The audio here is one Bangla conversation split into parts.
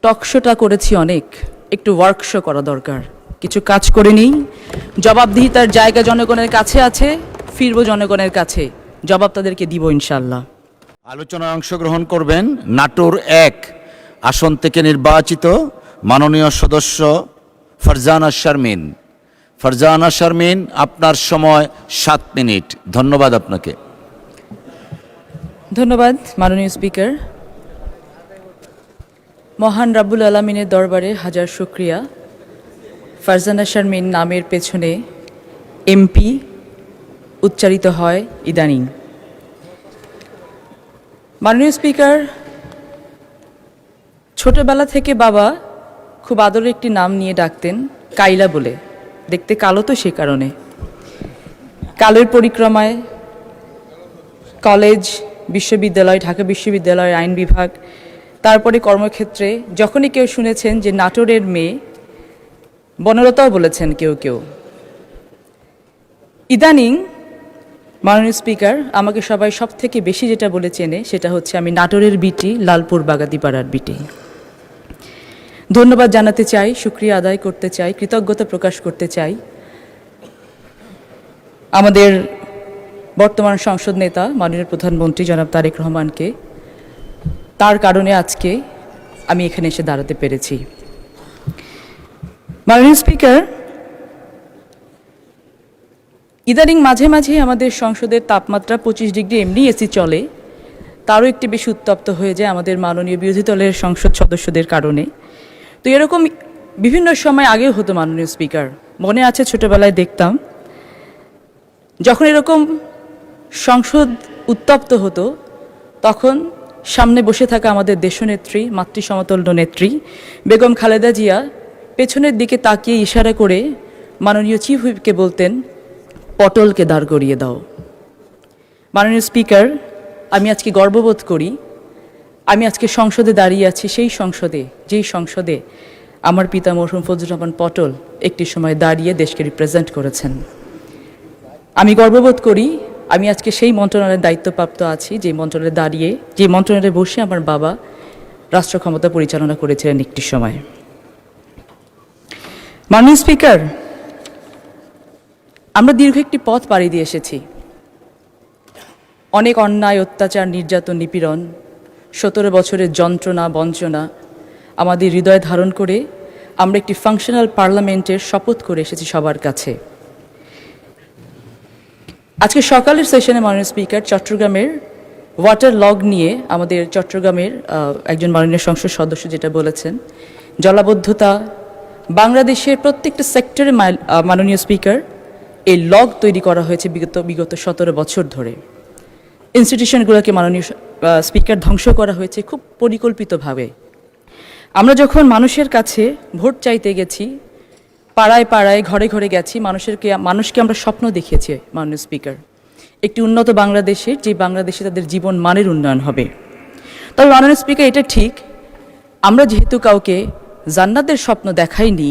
টকশোটা করেছি অনেক, একটু ওয়ার্কশো করা দরকার। কিছু কাজ করে নিই, জবাবদিহিতার জায়গা জনগণের কাছে আছে, ফিরব জনগণের কাছে, জবাব তাদেরকে দিব ইনশাল্লাহ। আলোচনায় অংশগ্রহণ করবেন নাটোর 1 আসন থেকে নির্বাচিত মাননীয় সদস্য ফারজানা শারমিন। ফারজানা শারমিন, আপনার সময় 7 মিনিট। ধন্যবাদ আপনাকে। ধন্যবাদ মাননীয় স্পিকার। মহান রাব্বুল আলামিনের দরবারে হাজার শুকরিয়া। ফারজানা শারমিন নামের পেছনে এমপি উচ্চারিত হয় ইদানিং। মাননীয় স্পিকার, ছোটবেলা থেকে বাবা খুব আদরের একটি নাম নিয়ে ডাকতেন, কাইলা বলে। দেখতে কালো তো সে কারণে। কালের পরিক্রমায় কলেজ, বিশ্ববিদ্যালয়, ঢাকা বিশ্ববিদ্যালয়ের আইন বিভাগ, তারপরে কর্মক্ষেত্রে যখনই কেউ শুনেছেন যে নাটোরের মেয়ে, বনলতাও বলেছেন কেউ কেউ। ইদানিং মাননীয় স্পিকার, আমাকে সবাই সব থেকে বেশি যেটা বলে চেনে সেটা হচ্ছে আমি নাটোরের বিটি, লালপুর বাগাতিপাড়ার বিটি। ধন্যবাদ জানাতে চাই, শুকরিয়া আদায় করতে চাই, কৃতজ্ঞতা প্রকাশ করতে চাই আমাদের বর্তমান সংসদ নেতা মাননীয় প্রধানমন্ত্রী জনাব তারেক রহমানকে। তার কারণে আজকে আমি এখানে এসে দাঁড়াতে পেরেছি। মাননীয় স্পিকার, ইদানিং মাঝে মাঝে আমাদের সংসদের তাপমাত্রা 25 ডিগ্রি এমনি এসি চলে, তারও একটু বেশি উত্তপ্ত হয়ে যায় আমাদের মাননীয় বিরোধী দলের সংসদ সদস্যদের কারণে। তো এরকম বিভিন্ন সময় আগেও হতো মাননীয় স্পিকার। মনে আছে ছোটবেলায় দেখতাম যখন এরকম সংসদ উত্তপ্ত হতো, তখন সামনে বসে থাকা আমাদের দেশনেত্রী, মাতৃসমতুল্য নেত্রী বেগম খালেদা জিয়া পেছনের দিকে তাকিয়ে ইশারা করে মাননীয় চিফ হুইপকে বলতেন, পটলকে দাঁড় করিয়ে দাও। মাননীয় স্পিকার, আমি আজকে গর্ববোধ করি আমি আজকে সংসদে দাঁড়িয়ে আছি, সেই সংসদে যেই সংসদে আমার পিতা মরহুম ফজলুর রহমান পটল একটি সময় দাঁড়িয়ে দেশকে রিপ্রেজেন্ট করেছেন। আমি গর্ববোধ করি আমি আজকে সেই মন্ত্রণালয়ের দায়িত্বপ্রাপ্ত আছি, যে মন্ত্রণালয়ে দাঁড়িয়ে, যে মন্ত্রণালয়ে বসে আমার বাবা রাষ্ট্র ক্ষমতা পরিচালনা করেছিলেন একটি সময়। মাননীয় স্পিকার, আমরা দীর্ঘ একটি পথ পাড়ি দিয়ে এসেছি। অনেক অন্যায়, অত্যাচার, নির্যাতন, নিপীড়ন, 17 বছরের যন্ত্রণা, বঞ্চনা আমাদের হৃদয় ধারণ করে আমরা একটি ফাংশনাল পার্লামেন্টের শপথ করে এসেছি সবার কাছে। আজকে সকালের সেশনে মাননীয় স্পিকার, চট্টগ্রামের ওয়াটার লগ নিয়ে আমাদের চট্টগ্রামের একজন মাননীয় সংসদ সদস্য যেটা বলেছেন, জলাবদ্ধতা বাংলাদেশের প্রত্যেকটা সেক্টরে মাননীয় স্পিকার এই লগ তৈরি করা হয়েছে বিগত 17 বছর ধরে। ইনস্টিটিউশনগুলোকে মাননীয় স্পিকার ধ্বংস করা হয়েছে খুব পরিকল্পিতভাবে। আমরা যখন মানুষের কাছে ভোট চাইতে গেছি, পাড়ায় পাড়ায়, ঘরে ঘরে গেছি, মানুষকে আমরা স্বপ্ন দেখিয়েছি মাননীয় স্পিকার, একটি উন্নত বাংলাদেশের, যে বাংলাদেশে তাদের জীবন মানের উন্নয়ন হবে। তবে মাননীয় স্পিকার, এটা ঠিক আমরা যেহেতু কাউকে জান্নাতের স্বপ্ন দেখাইনি,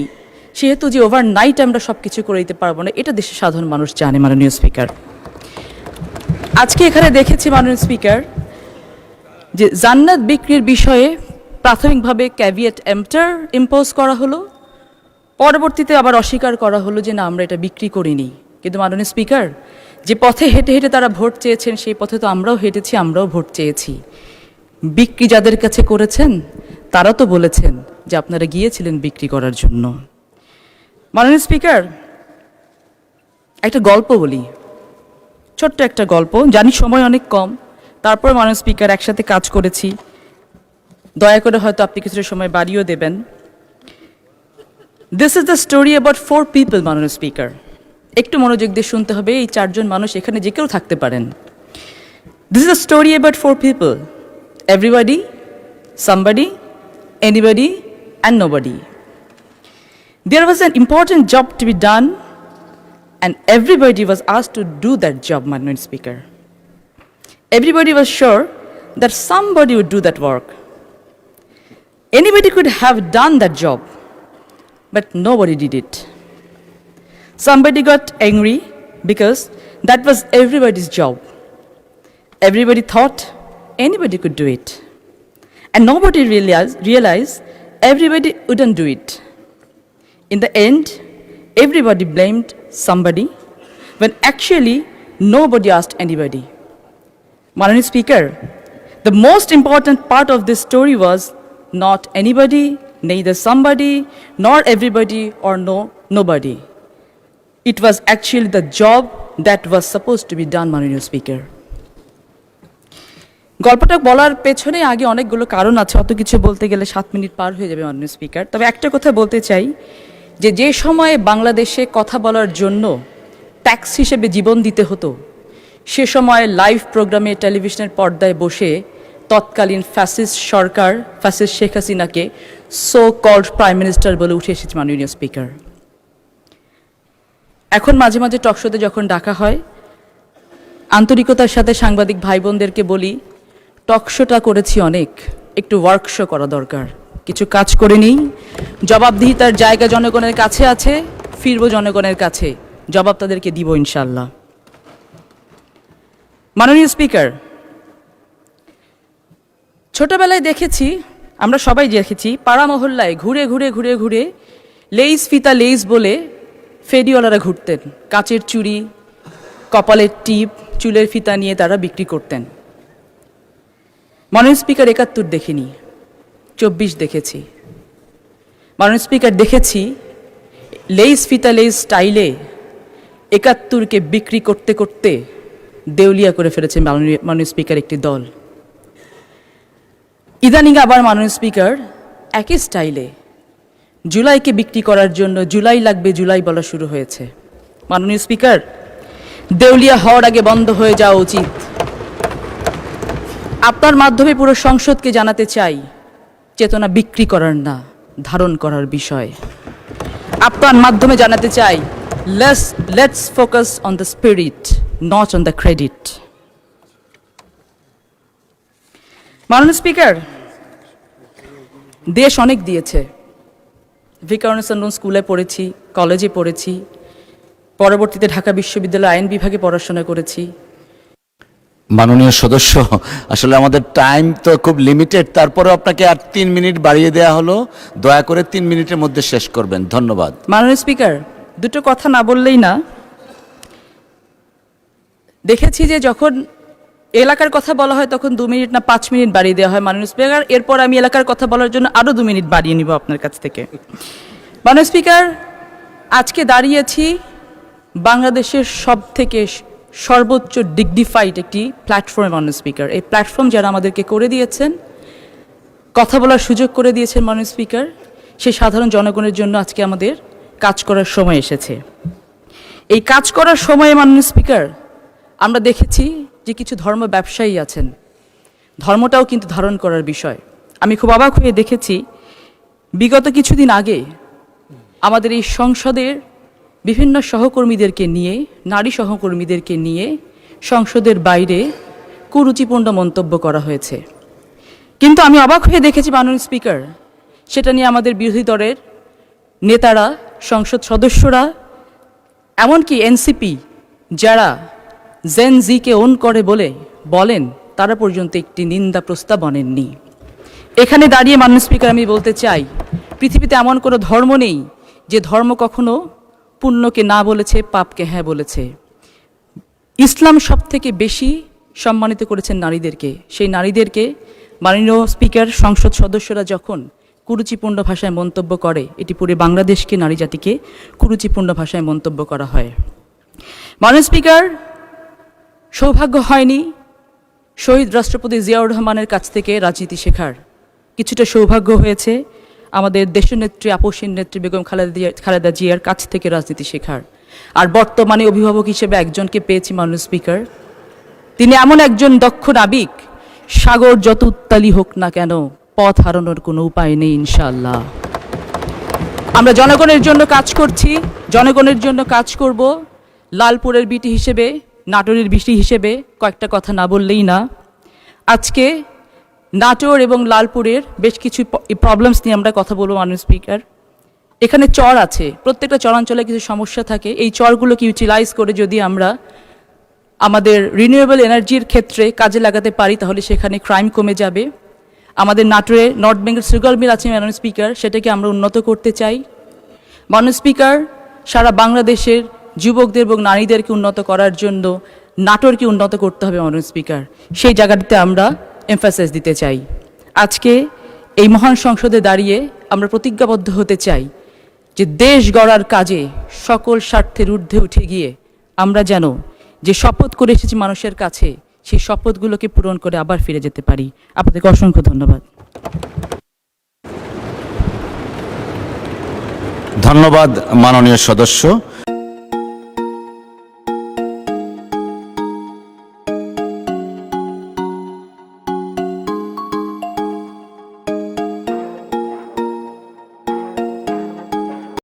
সেহেতু যে ওভারনাইট আমরা সব কিছু করে দিতে পারবো না, এটা দেশের সাধারণ মানুষ জানে মাননীয় স্পিকার। আজকে এখানে দেখেছি মাননীয় স্পিকার যে জান্নাত বিক্রির বিষয়ে প্রাথমিকভাবে ক্যাভিয়েট এম্পটার ইম্পোজ করা হলো, পরবর্তীতে আবার অস্বীকার করা হলো যে না, আমরা এটা বিক্রি করিনি। কিন্তু মাননীয় স্পিকার, যে পথে হেঁটে হেঁটে তারা ভোট চেয়েছেন, সেই পথে তো আমরাও হেঁটেছি, আমরাও ভোট চেয়েছি। বিক্রি যাদের কাছে করেছেন তারা তো বলেছেন যে আপনারা গিয়েছিলেন বিক্রি করার জন্য। মাননীয় স্পিকার, একটা গল্প বলি, ছোট্ট একটা গল্প, জানি সময় অনেক কম, তারপর মাননীয় স্পিকার একসাথে কাজ করেছি, দয়া করে হয়তো আপনি কিছুটা সময় বাড়িয়েও দেবেন। This is the story about 4 people মাননীয় স্পিকার। একটু মনোযোগ দিয়ে শুনতে হবে, এই 4 জন মানুষ এখানে যে কেউ থাকতে পারেন। This is the story about 4 people, everybody, somebody, anybody and nobody. There was an important job to be done and everybody was asked to do that job, Honorable Speaker. Everybody was sure that somebody would do that work. Anybody could have done that job, but nobody did it. Somebody got angry because that was everybody's job. Everybody thought anybody could do it. And nobody realized everybody wouldn't do it. In the end, everybody blamed somebody when actually nobody asked anybody. Honorable Speaker, the most important part of this story was not anybody, neither somebody, nor everybody, or nobody. It was actually the job that was supposed to be done, Honorable Speaker. গল্পটা বলার পেছনে আগে অনেকগুলো কারণ আছে, অত কিছু বলতে গেলে 7 মিনিট পার হয়ে যাবে মাননীয় স্পিকার। তবে একটা কথা বলতে চাই যে সময়ে বাংলাদেশে কথা বলার জন্য ট্যাক্স হিসেবে জীবন দিতে হতো, সে সময় লাইভ প্রোগ্রামে টেলিভিশনের পর্দায় বসে তৎকালীন ফ্যাসিস্ট সরকার, ফ্যাসিস্ট শেখ হাসিনাকে সো কল্ড প্রাইম মিনিস্টার বলে উঠে এসেছে মাননীয় স্পিকার। এখন মাঝে মাঝে টকশোতে যখন ডাকা হয়, আন্তরিকতার সাথে সাংবাদিক ভাই বোনদেরকে বলি, টকশোটা করেছি অনেক, একটু ওয়ার্কশো করা দরকার, কিছু কাজ করে নিই, জবাবদিহিতার জায়গা জনগণের কাছে আছে, ফিরবো জনগণের কাছে, জবাব তাদেরকে দিব ইনশাল্লাহ। মাননীয় স্পিকার, ছোটবেলায় দেখেছি, আমরা সবাই দেখেছি, পাড়া মহল্লায় ঘুরে ঘুরে ঘুরে ঘুরে লেইস ফিতা লেইস বলে ফেরিওয়ালারা ঘুরতেন, কাচের চুড়ি, কপালের টিপ, চুলের ফিতা নিয়ে তারা বিক্রি করতেন। মাননীয় স্পিকার, 71 দেখিনি, 24 দেখেছি। মাননীয় স্পিকার, দেখেছি লেইস ফিতা লেইস স্টাইলে 71কে বিক্রি করতে করতে দেউলিয়া করে ফেলেছে মাননীয় স্পিকার একটি দল। ইদানিং আবার মাননীয় স্পিকার একই স্টাইলে জুলাইকে বিক্রি করার জন্য জুলাই লাগবে জুলাই বলা শুরু হয়েছে। মাননীয় স্পিকার, দেউলিয়া হওয়ার আগে বন্ধ হয়ে যাওয়া উচিত। আপনার মাধ্যমে পুরো সংসদকে জানাতে চাই, চেতনা বিক্রি করার না, ধারণ করার বিষয়। আপনার মাধ্যমে জানাতে চাই, let's focus on the spirit, not on the credit. মাননীয় স্পিকার, দেশ অনেক দিয়েছে। ভিকারুননিসা স্কুলে পড়েছি, কলেজে পড়েছি, পরবর্তীতে ঢাকা বিশ্ববিদ্যালয় আইন বিভাগে পড়াশোনা করেছি। মাননীয় সদস্য, আসলে আমাদের টাইম তো খুব লিমিটেড, তারপরে আপনাকে আর 3 মিনিট বাড়িয়ে দেওয়া হলো, দয়া করে 3 মিনিটের মধ্যে শেষ করবেন, ধন্যবাদ। মাননীয় স্পিকার, দুটো কথা না বললেই না। দেখেছি যে যখন এলাকার কথা বলা হয় তখন 2 মিনিট না 5 মিনিট বাড়িয়ে দেওয়া হয় মাননীয় স্পিকার। এরপর আমি এলাকার কথা বলার জন্য আরও 2 মিনিট বাড়িয়ে নিব আপনার কাছ থেকে। মাননীয় স্পিকার, আজকে দাঁড়িয়েছি বাংলাদেশের সব থেকে সর্বোচ্চ ডিগনিফাইড একটি প্ল্যাটফর্মে মাননীয় স্পিকার। এই প্ল্যাটফর্ম যারা আমাদেরকে করে দিয়েছেন, কথা বলার সুযোগ করে দিয়েছেন মাননীয় স্পিকার, সেই সাধারণ জনগণের জন্য আজকে আমাদের কাজ করার সময় এসেছে। এই কাজ করার সময়ে মাননীয় স্পিকার, আমরা দেখেছি যে কিছু ধর্ম ব্যবসায়ী আছেন, ধর্মটাও কিন্তু ধারণ করার বিষয়। আমি খুব অবাক হয়ে দেখেছি, বিগত কিছুদিন আগে আমাদের এই সংসদের বিভিন্ন সহকর্মীদেরকে নিয়ে, নারী সহকর্মীদেরকে নিয়ে সংসদের বাইরে কুরুচিপূর্ণ মন্তব্য করা হয়েছে। কিন্তু আমি অবাক হয়ে দেখেছি মাননীয় স্পিকার, সেটা নিয়ে আমাদের বিরোধী দলের নেতারা, সংসদ সদস্যরা, এমনকি এনসিপি যারা জেন জিকে ওন করে বলেন, তারা পর্যন্ত একটি নিন্দা প্রস্তাব আনেননি। এখানে দাঁড়িয়ে মাননীয় স্পিকার, আমি বলতে চাই, পৃথিবীতে এমন কোনো ধর্ম নেই যে ধর্ম কখনো পুণ্যকে না বলেছে, পাপকে হ্যাঁ বলেছে। ইসলাম সব থেকে বেশি সম্মানিত করেছেন নারীদেরকে। সেই নারীদেরকে মাননীয় স্পিকার, সংসদ সদস্যরা যখন কুরুচিপূর্ণ ভাষায় মন্তব্য করে, এটি পুরো বাংলাদেশকে, নারী জাতিকে কুরুচিপূর্ণ ভাষায় মন্তব্য করা হয়। মাননীয় স্পিকার, সৌভাগ্য হয়নি শহীদ রাষ্ট্রপতি জিয়াউর রহমানের কাছ থেকে রাজনীতি শেখার, কিছুটা সৌভাগ্য হয়েছে আমাদের দেশনেত্রী, আপসীন নেত্রী বেগম খালেদা জিয়ার কাছ থেকে রাজনীতি শেখার। আর বর্তমানে অভিভাবক হিসেবে একজনকে পেয়েছি মাননীয় স্পিকার, তিনি এমন একজন দক্ষ নাবিক, সাগর যত উত্তালি হোক না কেন, পথ হারানোর কোনো উপায় নেই ইনশাআল্লাহ। আমরা জনগণের জন্য কাজ করছি, জনগণের জন্য কাজ করব। লালপুরের বিটি হিসেবে, নাটোরের বিটি হিসেবে কয়েকটা কথা না বললেই না। আজকে নাটোর এবং লালপুরের বেশ কিছু প্রবলেমস নিয়ে আমরা কথা বলবো মাননীয় স্পিকার। এখানে চর আছে, প্রত্যেকটা চরাঞ্চলে কিছু সমস্যা থাকে। এই চরগুলোকে ইউটিলাইজ করে যদি আমরা আমাদের রিনিউয়েবল এনার্জির ক্ষেত্রে কাজে লাগাতে পারি, তাহলে সেখানে ক্রাইম কমে যাবে। আমাদের নাটোরে নর্থ বেঙ্গল সুগার মিল আছে মাননীয় স্পিকার, সেটাকে আমরা উন্নত করতে চাই। মাননীয় স্পিকার, সারা বাংলাদেশের যুবকদের এবং নারীদেরকে উন্নত করার জন্য নাটোরকে উন্নত করতে হবে মাননীয় স্পিকার, সেই জায়গাটিতে আমরা এমফাসাইজ দিতে চাই। আজকে এই মহান সংসদে দাঁড়িয়ে আমরা প্রতিজ্ঞাবদ্ধ হতে চাই যে দেশ গড়ার কাজে সকল স্বার্থের ঊর্ধ্বে উঠে গিয়ে আমরা যেন যে শপথ করে এসেছি মানুষের কাছে, সেই শপথগুলোকে পূরণ করে আবার ফিরে যেতে পারি। আপনাদেরকে অসংখ্য ধন্যবাদ। ধন্যবাদ মাননীয় সদস্য।